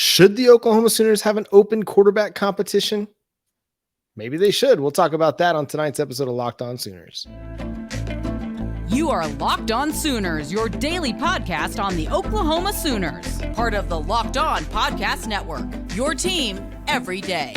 Should the Oklahoma Sooners have an open quarterback competition? Maybe they should. We'll talk about that on tonight's episode of Locked On Sooners. You are Locked On Sooners, your daily podcast on the Oklahoma Sooners, part of the Locked On Podcast Network, your team every day.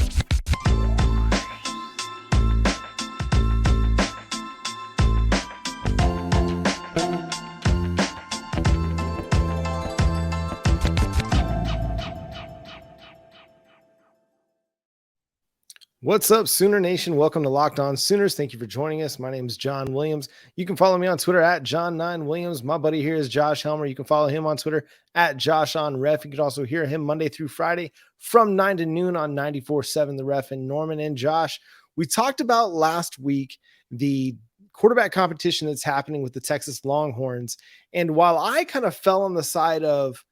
What's up, Sooner Nation? Welcome to Locked On Sooners. Thank you for joining us. My name is John Williams. You can follow me on Twitter at John9Williams. My buddy here is Josh Helmer. You can follow him on Twitter at JoshOnRef. You can also hear him Monday through Friday from 9 to noon on 94.7 The Ref in Norman. And Josh, we talked about last week the quarterback competition that's happening with the Texas Longhorns. And while I kind of fell on the side of,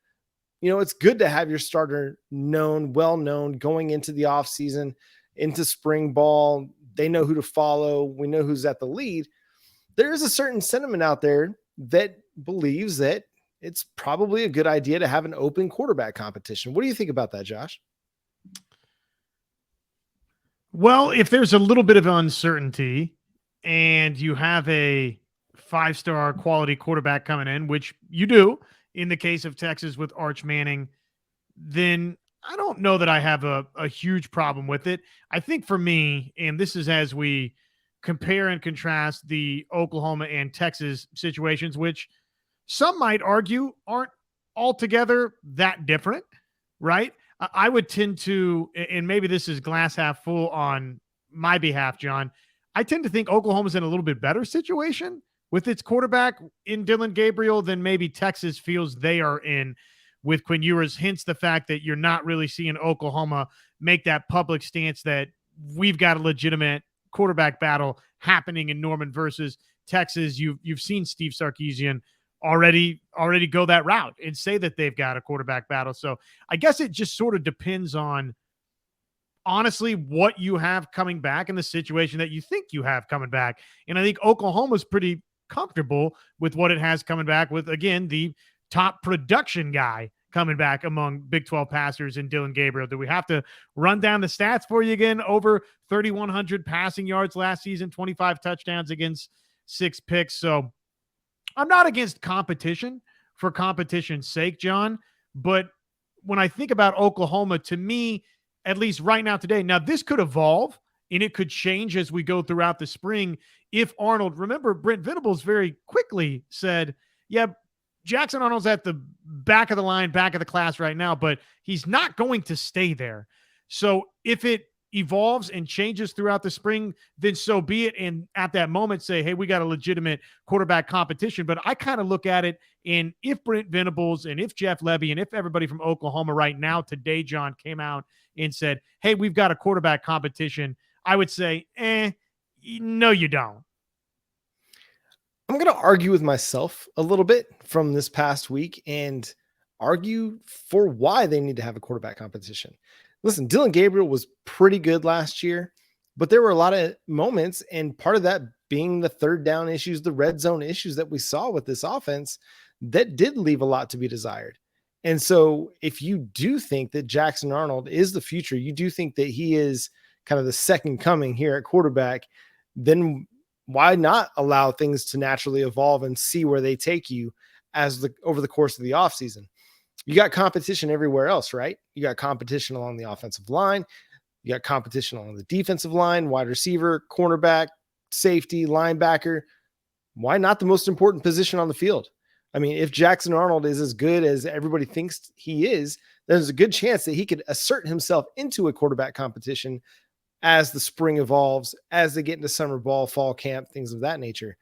it's good to have your starter well known going into the offseason, into spring ball, they know who to follow. We know who's at the lead. There is a certain sentiment out there that believes that it's probably a good idea to have an open quarterback competition. What do you think about that, Josh? Well, if there's a little bit of uncertainty and you have a 5-star quality quarterback coming in, which you do in the case of Texas with Arch Manning, then I don't know that I have a huge problem with it. I think for me, and this is as we compare and contrast the Oklahoma and Texas situations, which some might argue aren't altogether that different, right? I would tend to, and maybe this is glass half full on my behalf, John, I tend to think Oklahoma's in a little bit better situation with its quarterback in Dillon Gabriel than maybe Texas feels they are in with Quinn Ewers, hence the fact that you're not really seeing Oklahoma make that public stance that we've got a legitimate quarterback battle happening in Norman versus Texas. You've seen Steve Sarkisian already go that route and say that they've got a quarterback battle. So I guess it just sort of depends on, honestly, what you have coming back in the situation that you think you have coming back. And I think Oklahoma's pretty comfortable with what it has coming back with, again, the top production guy coming back among Big 12 passers in Dillon Gabriel. Do we have to run down the stats for you again? Over 3,100 passing yards last season, 25 touchdowns against 6 picks. So I'm not against competition for competition's sake, John. But when I think about Oklahoma, to me, at least right now today, now this could evolve and it could change as we go throughout the spring. If Arnold, remember Brent Venables very quickly said, yeah, Jackson Arnold's at the back of the line, back of the class right now, but he's not going to stay there. So if it evolves and changes throughout the spring, then so be it. And at that moment say, hey, we got a legitimate quarterback competition. But I kind of look at it, and if Brent Venables and if Jeff Lebby and if everybody from Oklahoma right now today, John, came out and said, hey, we've got a quarterback competition, I would say, no, you don't. I'm going to argue with myself a little bit from this past week and argue for why they need to have a quarterback competition. Listen, Dillon Gabriel was pretty good last year, but there were a lot of moments, and part of that being the third down issues, the red zone issues that we saw with this offense, that did leave a lot to be desired. And so if you do think that Jackson Arnold is the future, you do think that he is kind of the second coming here at quarterback, then why not allow things to naturally evolve and see where they take you over the course of the offseason? You got competition everywhere else, right? You got competition along the offensive line. You got competition along the defensive line, wide receiver, cornerback, safety, linebacker. Why not the most important position on the field? I mean, if Jackson Arnold is as good as everybody thinks he is, there's a good chance that he could assert himself into a quarterback competition as the spring evolves, as they get into summer ball, fall camp, things of that nature.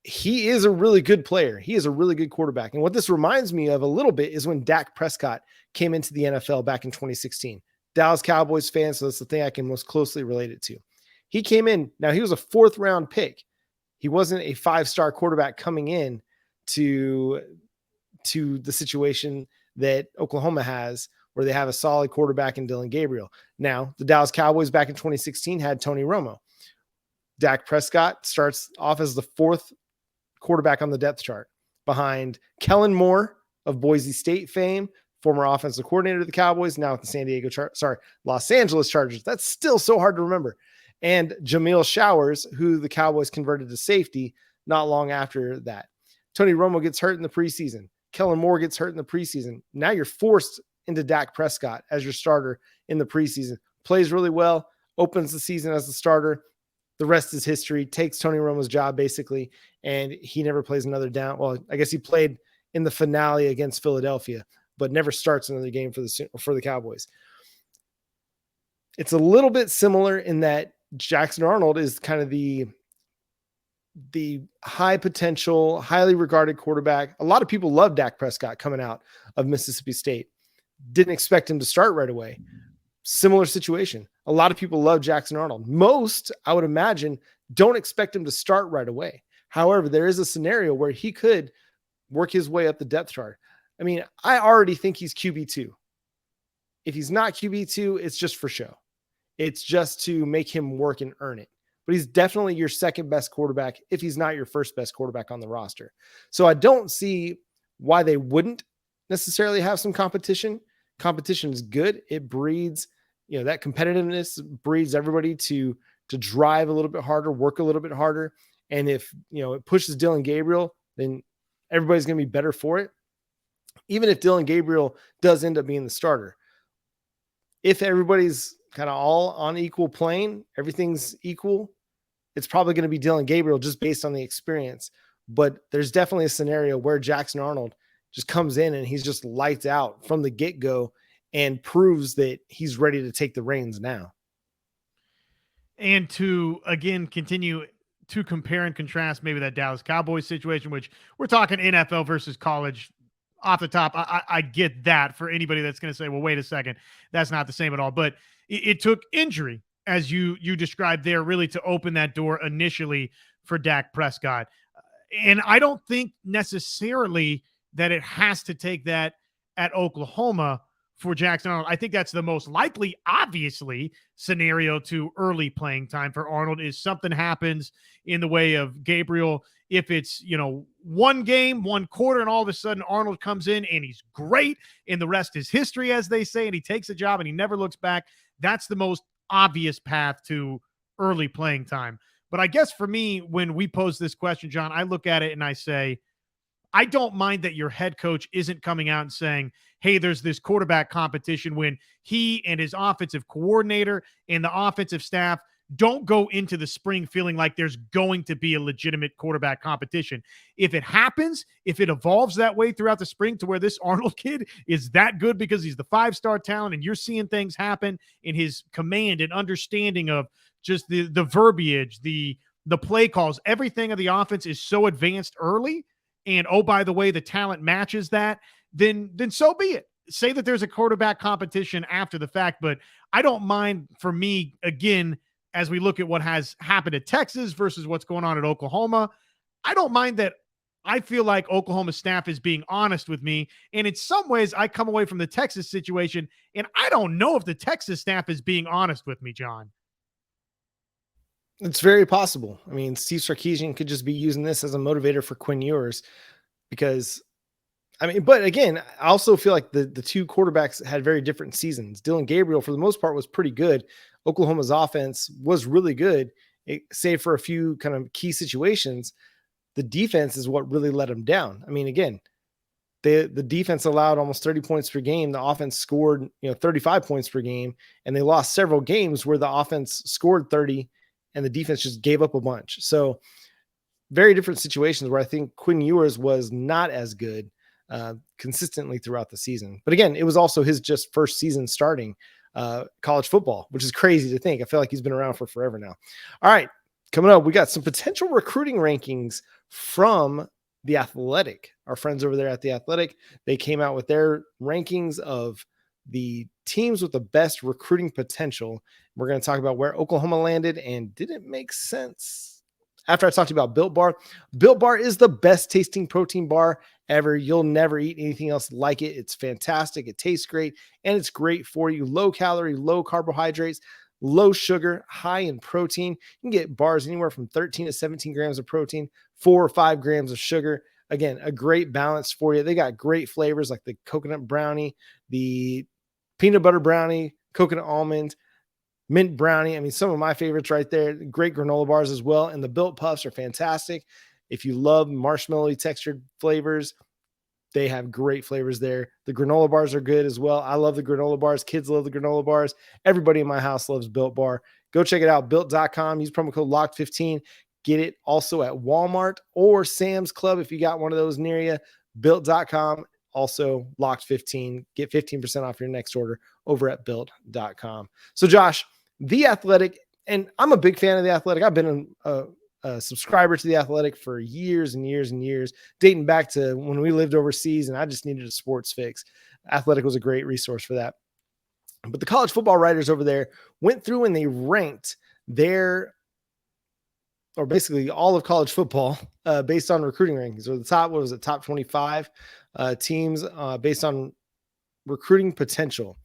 He is a really good player. He is a really good quarterback. And what this reminds me of a little bit is when Dak Prescott came into the NFL back in 2016. Dallas Cowboys fan, so that's the thing I can most closely relate it to. He came in, now he was a 4th round pick. He wasn't a 5-star quarterback coming in to the situation that Oklahoma has, where they have a solid quarterback in Dillon Gabriel. Now, the Dallas Cowboys back in 2016 had Tony Romo. Dak Prescott starts off as the 4th quarterback on the depth chart behind Kellen Moore of Boise State fame, former offensive coordinator of the Cowboys, now with the Los Angeles Chargers. That's still so hard to remember. And Jamil Showers, who the Cowboys converted to safety not long after that. Tony Romo gets hurt in the preseason. Kellen Moore gets hurt in the preseason. Now you're forced into Dak Prescott as your starter in the preseason. Plays really well, opens the season as the starter. The rest is history. Takes Tony Romo's job, basically, and he never plays another down. Well, I guess he played in the finale against Philadelphia, but never starts another game for the Cowboys. It's a little bit similar in that Jackson Arnold is kind of the high potential, highly regarded quarterback. A lot of people love Dak Prescott coming out of Mississippi State. Didn't expect him to start right away. Similar situation. A lot of people love Jackson Arnold. Most, I would imagine, don't expect him to start right away. However, there is a scenario where he could work his way up the depth chart. I mean, I already think he's QB2. If he's not QB2, it's just for show. It's just to make him work and earn it. But he's definitely your second best quarterback if he's not your first best quarterback on the roster. So I don't see why they wouldn't necessarily have some competition. Competition is good. It breeds, that competitiveness breeds everybody to drive a little bit harder, work a little bit harder. And if, it pushes Dillon Gabriel, then everybody's going to be better for it. Even if Dillon Gabriel does end up being the starter, if everybody's kind of all on equal plane, everything's equal, it's probably going to be Dillon Gabriel just based on the experience. But there's definitely a scenario where Jackson Arnold just comes in and he's just lights out from the get-go and proves that he's ready to take the reins now. And to, again, continue to compare and contrast maybe that Dallas Cowboys situation, which we're talking NFL versus college off the top. I get that for anybody that's going to say, well, wait a second, that's not the same at all. But it took injury, as you described there, really to open that door initially for Dak Prescott. And I don't think necessarily that it has to take that at Oklahoma for Jackson Arnold. I think that's the most likely, obviously, scenario to early playing time for Arnold is something happens in the way of Gabriel. If it's, one game, one quarter, and all of a sudden Arnold comes in and he's great and the rest is history, as they say, and he takes a job and he never looks back. That's the most obvious path to early playing time. But I guess for me, when we pose this question, John, I look at it and I say, I don't mind that your head coach isn't coming out and saying, hey, there's this quarterback competition, when he and his offensive coordinator and the offensive staff don't go into the spring feeling like there's going to be a legitimate quarterback competition. If it happens, if it evolves that way throughout the spring to where this Arnold kid is that good because he's the 5-star talent and you're seeing things happen in his command and understanding of just the verbiage, the play calls, everything of the offense is so advanced early, and oh, by the way, the talent matches that, then so be it. Say that there's a quarterback competition after the fact, but I don't mind, for me, again, as we look at what has happened at Texas versus what's going on at Oklahoma, I don't mind that. I feel like Oklahoma staff is being honest with me. And in some ways, I come away from the Texas situation, and I don't know if the Texas staff is being honest with me, John. It's very possible. I mean, Steve Sarkisian could just be using this as a motivator for Quinn Ewers because, but again, I also feel like the two quarterbacks had very different seasons. Dillon Gabriel, for the most part, was pretty good. Oklahoma's offense was really good, save for a few kind of key situations. The defense is what really let them down. I mean, again, the defense allowed almost 30 points per game. The offense scored, 35 points per game, and they lost several games where the offense scored 30 and the defense just gave up a bunch. So very different situations where I think Quinn Ewers was not as good consistently throughout the season. But again, it was also his just first season starting college football, which is crazy to think. I feel like he's been around for forever now. All right, coming up, we got some potential recruiting rankings from The Athletic. Our friends over there at The Athletic, they came out with their rankings of the teams with the best recruiting potential. We're going to talk about where Oklahoma landed and did it make sense. After I talked to you about Built Bar, Built Bar is the best tasting protein bar ever. You'll never eat anything else like it. It's fantastic. It tastes great, and it's great for you. Low calorie, low carbohydrates, low sugar, high in protein. You can get bars anywhere from 13 to 17 grams of protein, 4 or 5 grams of sugar. again, a great balance for you. They got great flavors like the coconut brownie, the peanut butter brownie, coconut almond, mint brownie. I mean, some of my favorites right there. Great granola bars as well. And the Built Puffs are fantastic. If you love marshmallowy textured flavors, they have great flavors there. The granola bars are good as well. I love the granola bars. Kids love the granola bars. Everybody in my house loves Built Bar. Go check it out, built.com. Use promo code LOCKED15. Get it also at Walmart or Sam's Club if you got one of those near you. Built.com. Also, Locked15. Get 15% off your next order over at built.com. So, Josh, The Athletic, and I'm a big fan of The Athletic. I've been a subscriber to The Athletic for years and years and years, dating back to when we lived overseas and I just needed a sports fix. Athletic was a great resource for that. But the college football writers over there went through and they ranked their, or basically all of college football based on recruiting rankings. Or the top, what was it, top 25 teams based on recruiting potential.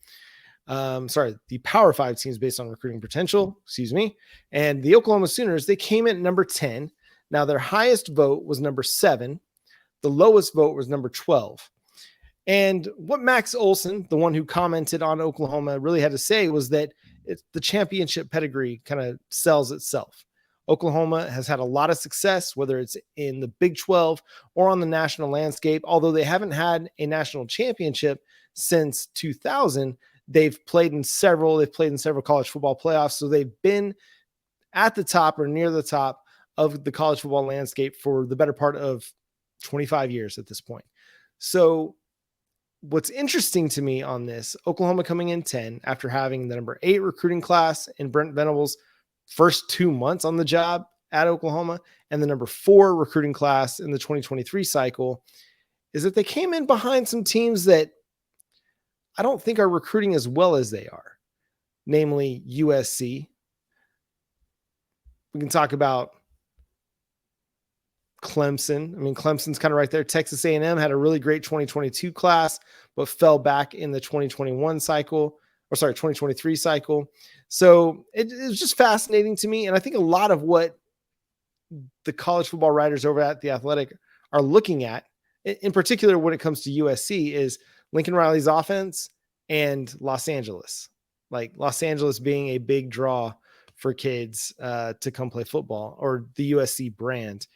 The Power 5 teams based on recruiting potential, and the Oklahoma Sooners, they came in at number 10. Now their highest vote was number 7. The lowest vote was number 12. And what Max Olson, the one who commented on Oklahoma, really had to say was that the championship pedigree kind of sells itself. Oklahoma has had a lot of success, whether it's in the Big 12 or on the national landscape. Although they haven't had a national championship since 2000, they've played in several college football playoffs. So they've been at the top or near the top of the college football landscape for the better part of 25 years at this point. So what's interesting to me on this, Oklahoma coming in 10 after having the number 8 recruiting class in Brent Venables' first 2 months on the job at Oklahoma, and the number 4 recruiting class in the 2023 cycle, is that they came in behind some teams that I don't think are recruiting as well as they are, namely USC. We can talk about Clemson. I mean, Clemson's kind of right there. Texas A&M had a really great 2022 class, but fell back in the 2023 cycle. So it was just fascinating to me. And I think a lot of what the college football writers over at The Athletic are looking at, in particular when it comes to USC, is Lincoln Riley's offense and Los Angeles. Like Los Angeles being a big draw for kids to come play football, or the USC brand.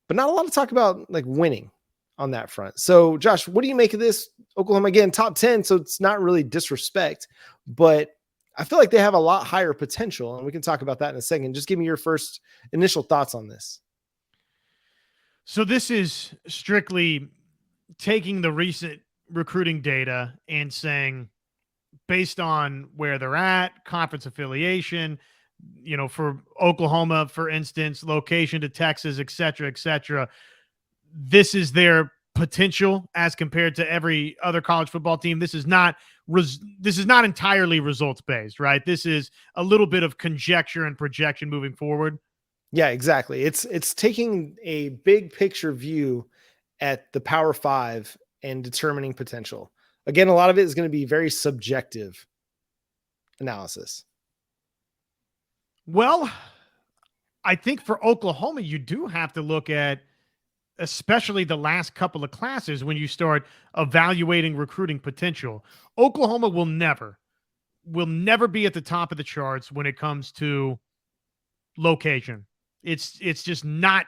But not a lot of talk about like winning on that front. So Josh, what do you make of this? Oklahoma, again, top 10. So it's not really disrespect, but I feel like they have a lot higher potential, and we can talk about that in a second. Just give me your first initial thoughts on this. So this is strictly taking the recent recruiting data and saying, based on where they're at, conference affiliation, for Oklahoma, for instance, location to Texas, et cetera, this is their potential as compared to every other college football team. This is not entirely results based, right? This is a little bit of conjecture and projection moving forward. Yeah, exactly. It's taking a big picture view at the Power 5 and determining potential. Again, a lot of it is going to be very subjective analysis. Well, I think for Oklahoma, you do have to look at especially the last couple of classes when you start evaluating recruiting potential. Oklahoma will never be at the top of the charts when it comes to location. It's just not,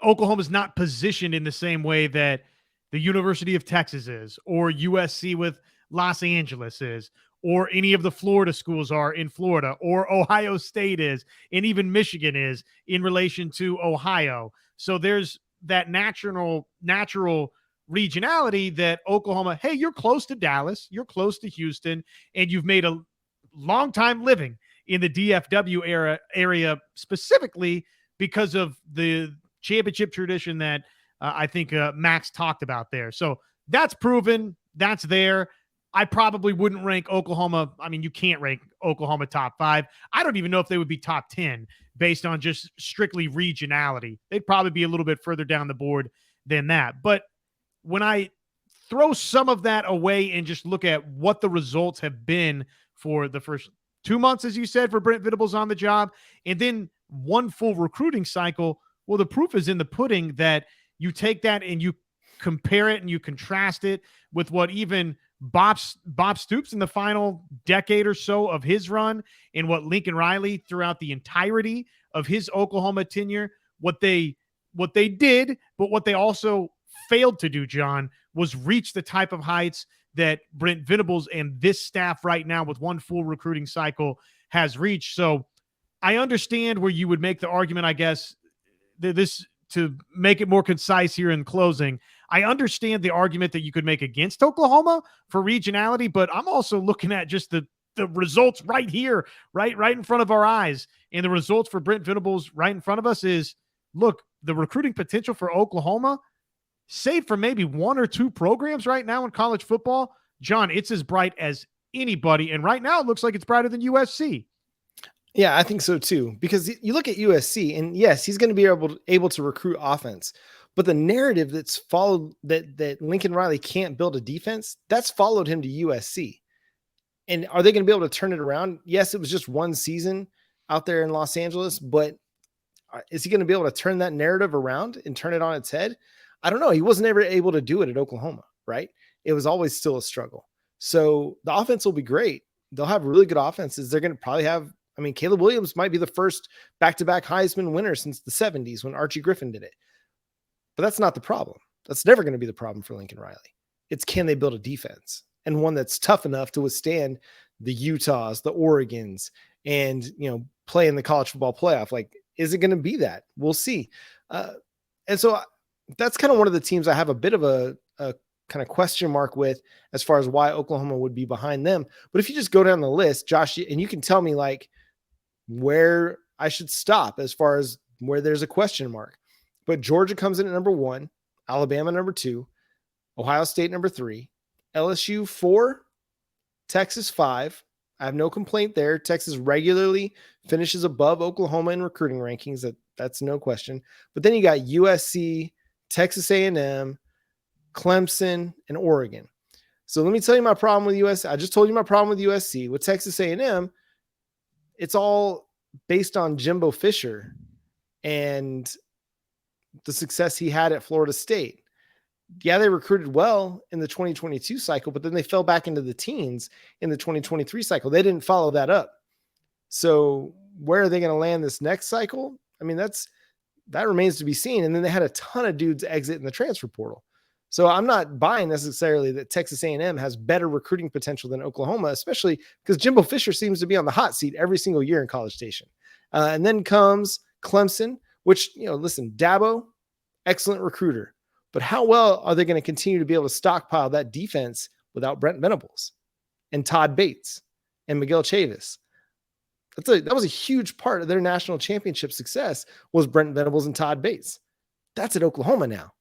Oklahoma's not positioned in the same way that the University of Texas is, or USC with Los Angeles is, or any of the Florida schools are in Florida, or Ohio State is, and even Michigan is in relation to Ohio. So there's that natural regionality that Oklahoma, hey, you're close to Dallas, you're close to Houston, and you've made a long time living in the DFW area specifically because of the championship tradition that I think Max talked about there. So that's proven, that's there. I probably wouldn't rank Oklahoma. I mean, you can't rank Oklahoma top 5. I don't even know if they would be top 10 based on just strictly regionality. They'd probably be a little bit further down the board than that. But when I throw some of that away and just look at what the results have been for the first 2 months, as you said, for Brent Venables on the job, and then one full recruiting cycle, well, the proof is in the pudding that you take that and you compare it and you contrast it with what even Bob Stoops in the final decade or so of his run, and what Lincoln Riley throughout the entirety of his Oklahoma tenure, what they did, but what they also failed to do, John, was reach the type of heights that Brent Venables and this staff right now with one full recruiting cycle has reached. So I understand where you would make the argument, I guess, this to make it more concise here in closing. I understand the argument that you could make against Oklahoma for regionality, but I'm also looking at just the results right here, right in front of our eyes. And the results for Brent Venables right in front of us is, look, the recruiting potential for Oklahoma, save for maybe one or two programs right now in college football, John, it's as bright as anybody. And right now it looks like it's brighter than USC. Yeah, I think so too. Because you look at USC, and yes, he's going to be able to recruit offense. But the narrative that's followed that Lincoln Riley can't build a defense, that's followed him to USC. And are they going to be able to turn it around? Yes, it was just one season out there in Los Angeles, but is he going to be able to turn that narrative around and turn it on its head? I don't know. He wasn't ever able to do it at Oklahoma, right? It was always still a struggle. So the offense will be great. They'll have really good offenses. They're going to probably have, Caleb Williams might be the first back-to-back Heisman winner since the 70s when Archie Griffin did it. But that's not the problem. That's never going to be the problem for Lincoln Riley. It's, can they build a defense, and one that's tough enough to withstand the Utahs, the Oregons, and, play in the college football playoff? Like, is it going to be that? We'll see. And so that's kind of one of the teams I have a bit of a kind of question mark with as far as why Oklahoma would be behind them. But if you just go down the list, Josh, and you can tell me like where I should stop as far as where there's a question mark. But Georgia comes in at number 1, Alabama number 2, Ohio State number 3, LSU 4, Texas 5. I have no complaint there. Texas regularly finishes above Oklahoma in recruiting rankings. That's no question. But then you got USC, Texas A&M, Clemson, and Oregon. So let me tell you my problem with USC. I just told you my problem with USC. With Texas A&M, it's all based on Jimbo Fisher and the success he had at Florida State. Yeah, they recruited well in the 2022 cycle, but then they fell back into the teens in the 2023 cycle. They didn't follow that up. So where are they going to land this next cycle? That remains to be seen. And then they had a ton of dudes exit in the transfer portal. So I'm not buying necessarily that Texas A&M has better recruiting potential than Oklahoma, especially because Jimbo Fisher seems to be on the hot seat every single year in College Station. And then comes Clemson, which, listen, Dabo, excellent recruiter. But how well are they going to continue to be able to stockpile that defense without Brent Venables and Todd Bates and Miguel Chavis? That was a huge part of their national championship success, was Brent Venables and Todd Bates. That's at Oklahoma now.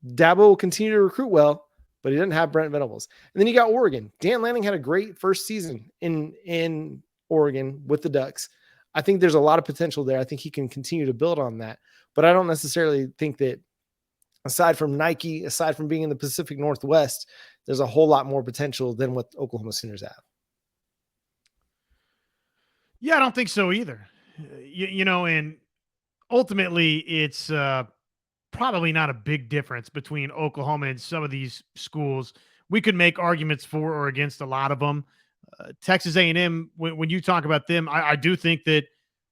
Dabo will continue to recruit well, but he doesn't have Brent Venables. And then you got Oregon. Dan Lanning had a great first season in Oregon with the Ducks. I think there's a lot of potential there. I think he can continue to build on that. But I don't necessarily think that, aside from Nike, aside from being in the Pacific Northwest, there's a whole lot more potential than what Oklahoma Sooners have. Yeah, I don't think so either. And ultimately it's probably not a big difference between Oklahoma and some of these schools. We could make arguments for or against a lot of them. Texas A&M, when you talk about them, I do think that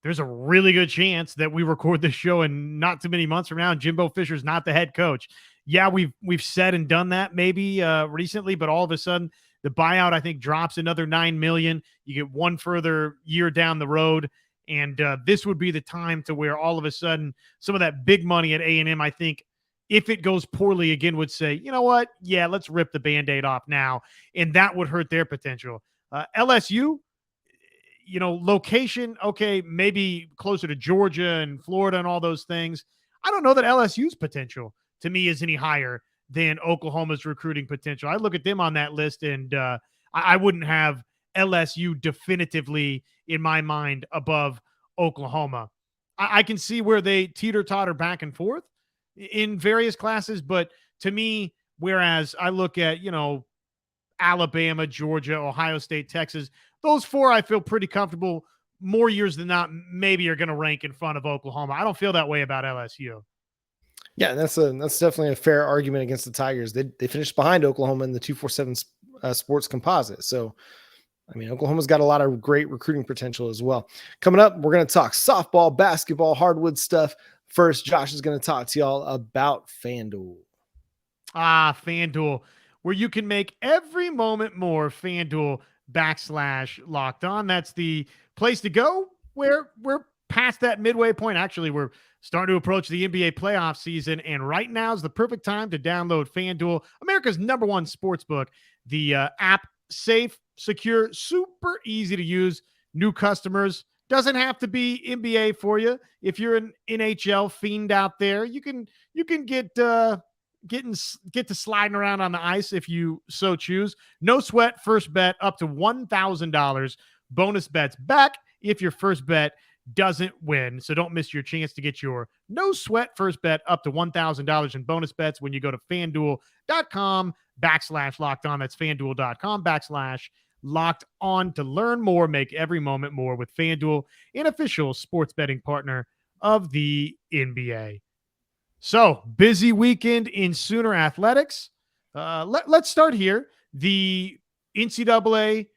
there's a really good chance that we record this show and not too many months from now, Jimbo Fisher's not the head coach. Yeah, we've said and done that maybe recently, but all of a sudden the buyout, I think, drops another $9 million. You get one further year down the road, and this would be the time to where all of a sudden some of that big money at A&M, I think, if it goes poorly again, would say, you know what? Yeah, let's rip the Band-Aid off now, and that would hurt their potential. LSU, location, okay, maybe closer to Georgia and Florida and all those things. I don't know that LSU's potential to me is any higher than Oklahoma's recruiting potential. I look at them on that list, and I wouldn't have LSU definitively in my mind above Oklahoma. I can see where they teeter-totter back and forth in various classes, but to me, whereas I look at, Alabama, Georgia, Ohio State, Texas, those four I feel pretty comfortable more years than not maybe are going to rank in front of Oklahoma. I don't feel that way about LSU. Yeah, that's definitely a fair argument against the Tigers. They finished behind Oklahoma in the 247 sports composite. So, I mean, Oklahoma's got a lot of great recruiting potential as well. Coming up, we're going to talk softball, basketball, hardwood stuff. First, Josh is going to talk to y'all about FanDuel. FanDuel, where you can make every moment more. FanDuel /locked on. That's the place to go where we're past that midway point. Actually, we're starting to approach the NBA playoff season, and right now is the perfect time to download FanDuel, America's #1 sportsbook. The app, safe, secure, super easy to use. New customers, doesn't have to be NBA for you. If you're an NHL fiend out there, you can get to sliding around on the ice if you so choose. No sweat first bet up to $1,000. Bonus bets back if your first bet doesn't win. So don't miss your chance to get your no sweat first bet up to $1,000 in bonus bets when you go to FanDuel.com/locked on. That's FanDuel.com/locked on to learn more. Make every moment more with FanDuel, an official sports betting partner of the NBA. So, busy weekend in Sooner athletics. Let's start here. The NCAA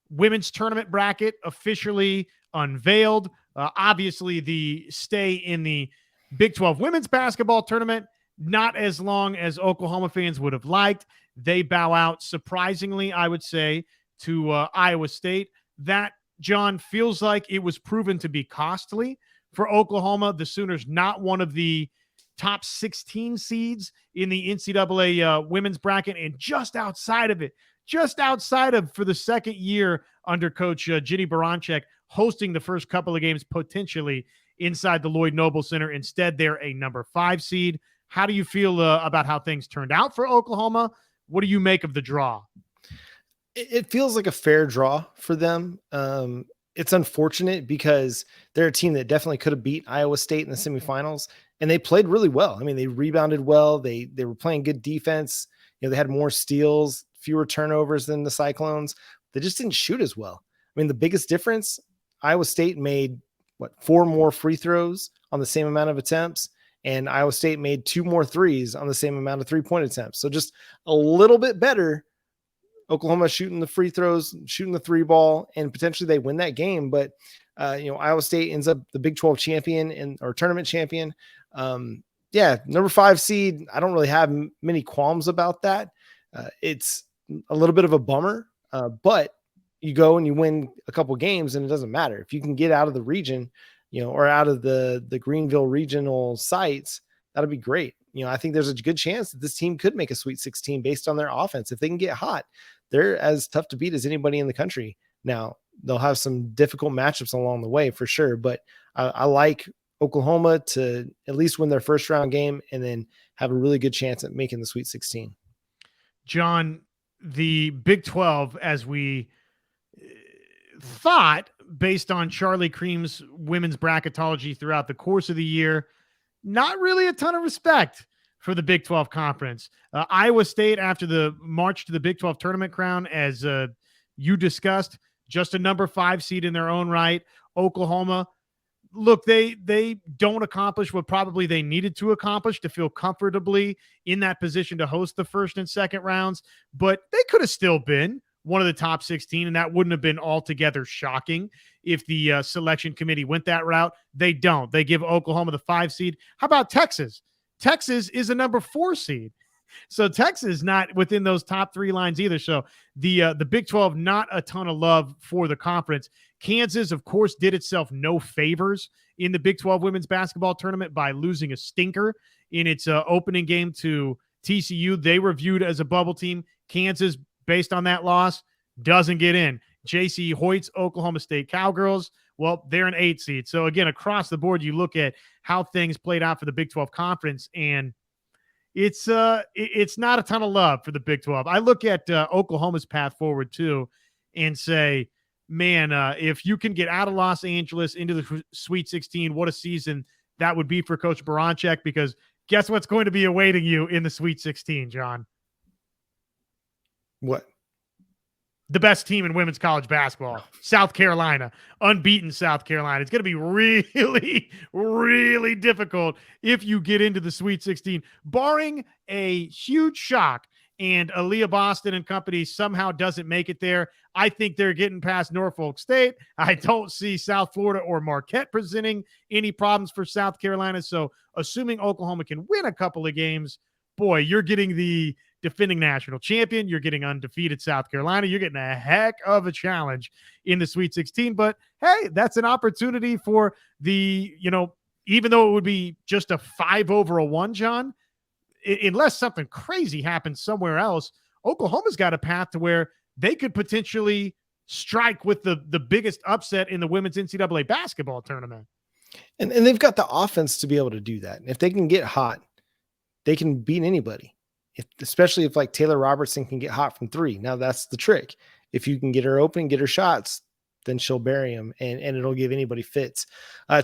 women's tournament bracket officially unveiled. Obviously, the stay in the Big 12 women's basketball tournament, not as long as Oklahoma fans would have liked. They bow out, surprisingly, I would say, to Iowa State. That, John, feels like it was proven to be costly for Oklahoma. The Sooners, not one of the top 16 seeds in the NCAA women's bracket, and just outside of, for the second year under Coach Ginny Baranczyk, hosting the first couple of games potentially inside the Lloyd Noble Center. Instead, they're a number 5 seed. How do you feel about how things turned out for Oklahoma? What do you make of the draw? It feels like a fair draw for them. It's unfortunate because they're a team that definitely could have beat Iowa State in the semifinals, and they played really well. I mean, they rebounded well. They were playing good defense. They had more steals, fewer turnovers than the Cyclones. They just didn't shoot as well. I mean, the biggest difference, Iowa State made 4 more free throws on the same amount of attempts, and Iowa State made 2 more threes on the same amount of 3-point attempts. So just a little bit better. Oklahoma shooting the free throws, shooting the 3 ball, and potentially they win that game. But, Iowa State ends up the Big 12 champion or tournament champion. Number 5 seed. I don't really have many qualms about that. It's a little bit of a bummer, but you go and you win a couple games and it doesn't matter. If you can get out of the region, or out of the Greenville regional sites, that'll be great. I think there's a good chance that this team could make a Sweet 16 based on their offense. If they can get hot, they're as tough to beat as anybody in the country. Now, they'll have some difficult matchups along the way for sure, but I like Oklahoma to at least win their first round game and then have a really good chance at making the Sweet 16. John, the Big 12, as we thought, based on Charlie Cream's women's bracketology throughout the course of the year, not really a ton of respect for the Big 12 conference. Iowa State, after the march to the Big 12 tournament crown, as you discussed, just a number 5 seed in their own right. Oklahoma, look, they don't accomplish what probably they needed to accomplish to feel comfortably in that position to host the first and second rounds, but they could have still been one of the top 16, and that wouldn't have been altogether shocking if the selection committee went that route. They don't. They give Oklahoma the 5 seed. How about Texas? Texas is a number 4 seed. So Texas not within those top 3 lines either. So the Big 12, not a ton of love for the conference. Kansas, of course, did itself no favors in the Big 12 women's basketball tournament by losing a stinker in its opening game to TCU. They were viewed as a bubble team. Kansas, based on that loss, doesn't get in. J.C. Hoyt's Oklahoma State Cowgirls, well, they're an 8 seed. So again, across the board, you look at how things played out for the Big 12 conference, and it's not a ton of love for the Big 12. I look at Oklahoma's path forward too and say, man, if you can get out of Los Angeles into the Sweet 16, what a season that would be for Coach Baranczyk, because guess what's going to be awaiting you in the Sweet 16, John? What? the best team in women's college basketball, South Carolina, unbeaten South Carolina. It's going to be really, really difficult if you get into the Sweet 16, barring a huge shock and Aaliyah Boston and company somehow doesn't make it there. I think they're getting past Norfolk State. I don't see South Florida or Marquette presenting any problems for South Carolina. So assuming Oklahoma can win a couple of games, boy, you're getting the defending national champion. You're getting undefeated South Carolina. You're getting a heck of a challenge in the Sweet 16. But hey, that's an opportunity for the, even though it would be just a 5-1, John, unless something crazy happens somewhere else, Oklahoma's got a path to where they could potentially strike with the biggest upset in the women's NCAA basketball tournament. And they've got the offense to be able to do that. If they can get hot, they can beat anybody. Especially if like Taylor Robertson can get hot from three. Now that's the trick. If you can get her open, get her shots, then she'll bury them and it'll give anybody fits.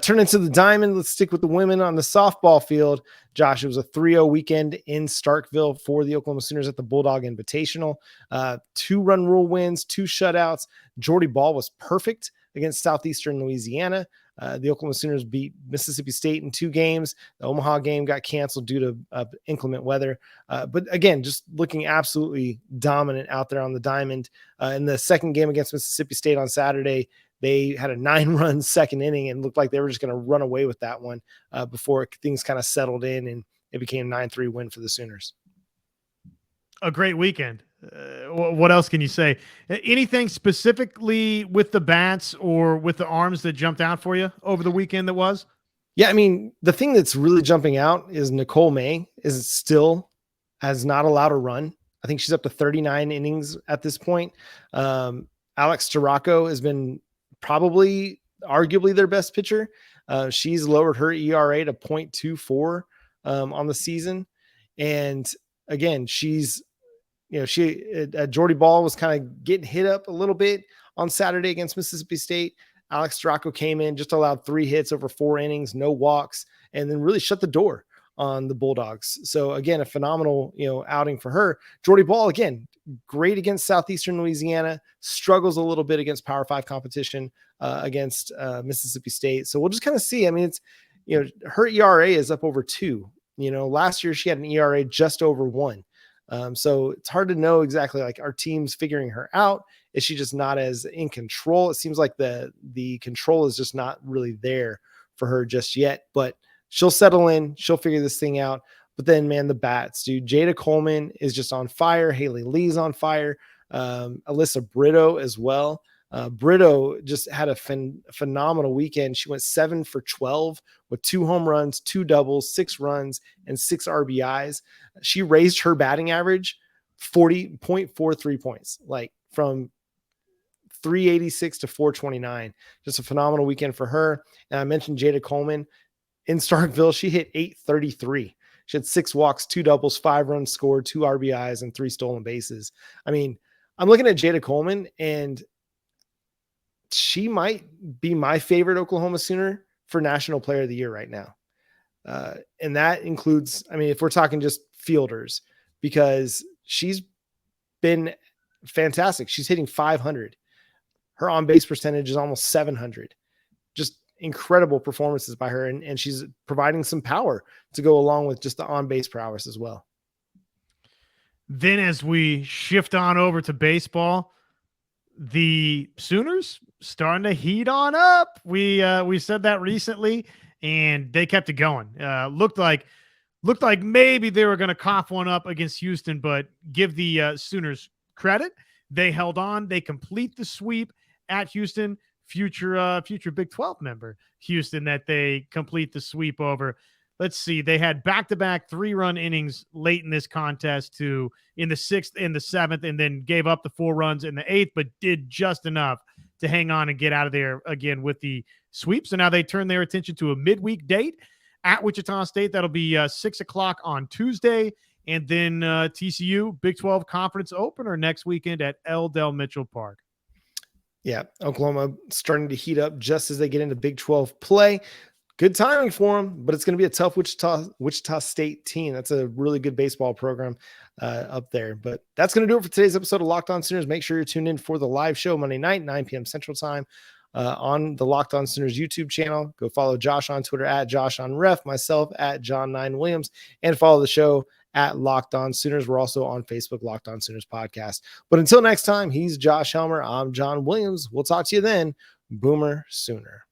Turn into the diamond. Let's stick with the women on the softball field. Josh, it was a 3-0 weekend in Starkville for the Oklahoma Sooners at the Bulldog Invitational. 2-run rule wins, 2 shutouts. Jordy Bahl was perfect against Southeastern Louisiana. The Oklahoma Sooners beat Mississippi State in 2 games. The Omaha game got canceled due to inclement weather. But again, just looking absolutely dominant out there on the diamond. In the second game against Mississippi State on Saturday, they had a 9-run second inning and looked like they were just going to run away with that one before things kind of settled in and it became a 9-3 win for the Sooners. A great weekend. What else can you say? Anything specifically with the bats or with the arms that jumped out for you over the weekend that was? Yeah, I mean, the thing that's really jumping out is Nicole May has not allowed a run. I think she's up to 39 innings at this point. Alex Storako has been probably arguably their best pitcher. She's lowered her ERA to 0.24 on the season. And again, Jordy Bahl was kind of getting hit up a little bit on Saturday against Mississippi State. Alex Storako came in, just allowed 3 hits over 4 innings, no walks, and then really shut the door on the Bulldogs. So again, a phenomenal, outing for her. Jordy Bahl, again, great against Southeastern Louisiana, struggles a little bit against Power 5 competition against Mississippi State. So we'll just kind of see. I mean, it's, her ERA is up over 2. Last year she had an ERA just over 1. So it's hard to know exactly, like, our team's figuring her out. Is she just not as in control? It seems like the control is just not really there for her just yet, but she'll settle in. She'll figure this thing out. But then, man, the bats, dude. Jada Coleman is just on fire. Haley Lee's on fire. Alyssa Brito as well. Brito just had a phenomenal weekend. She went 7 for 12 with 2 home runs, 2 doubles, 6 runs, and 6 RBIs. She raised her batting average 40.43 points, like from 386 to 429. Just a phenomenal weekend for her. And I mentioned Jada Coleman in Starkville. She hit 833. She had 6 walks, 2 doubles, 5 runs scored, 2 RBIs, and 3 stolen bases. I mean, I'm looking at Jada Coleman, and she might be my favorite Oklahoma Sooner for National Player of the Year right now. And that includes, I mean, if we're talking just fielders, because she's been fantastic. She's hitting 500. Her on-base percentage is almost 700. Just incredible performances by her. And she's providing some power to go along with just the on-base prowess as well. Then as we shift on over to baseball, the Sooners starting to heat on up. We said that recently, and they kept it going. Looked like maybe they were going to cough one up against Houston, but give the Sooners credit. They held on. They complete the sweep at Houston. Future Big 12 member Houston that they complete the sweep over. Let's see. They had back-to-back 3-run innings late in this contest in the 6th and the 7th, and then gave up the 4 runs in the 8th, but did just enough to hang on and get out of there again with the sweep. So now they turn their attention to a midweek date at Wichita State. That'll be 6 o'clock on Tuesday. And then TCU Big 12 Conference opener next weekend at L. Del Mitchell Park. Yeah, Oklahoma starting to heat up just as they get into Big 12 play. good timing for them, but it's going to be a tough Wichita State team. That's a really good baseball program up there. But that's going to do it for today's episode of Locked On Sooners. Make sure you're tuned in for the live show Monday night, 9 p.m. Central Time on the Locked On Sooners YouTube channel. Go follow Josh on Twitter at JoshOnRef, myself at John9Williams, and follow the show at Locked On Sooners. We're also on Facebook, Locked On Sooners Podcast. But until next time, he's Josh Helmer. I'm John Williams. We'll talk to you then. Boomer Sooner.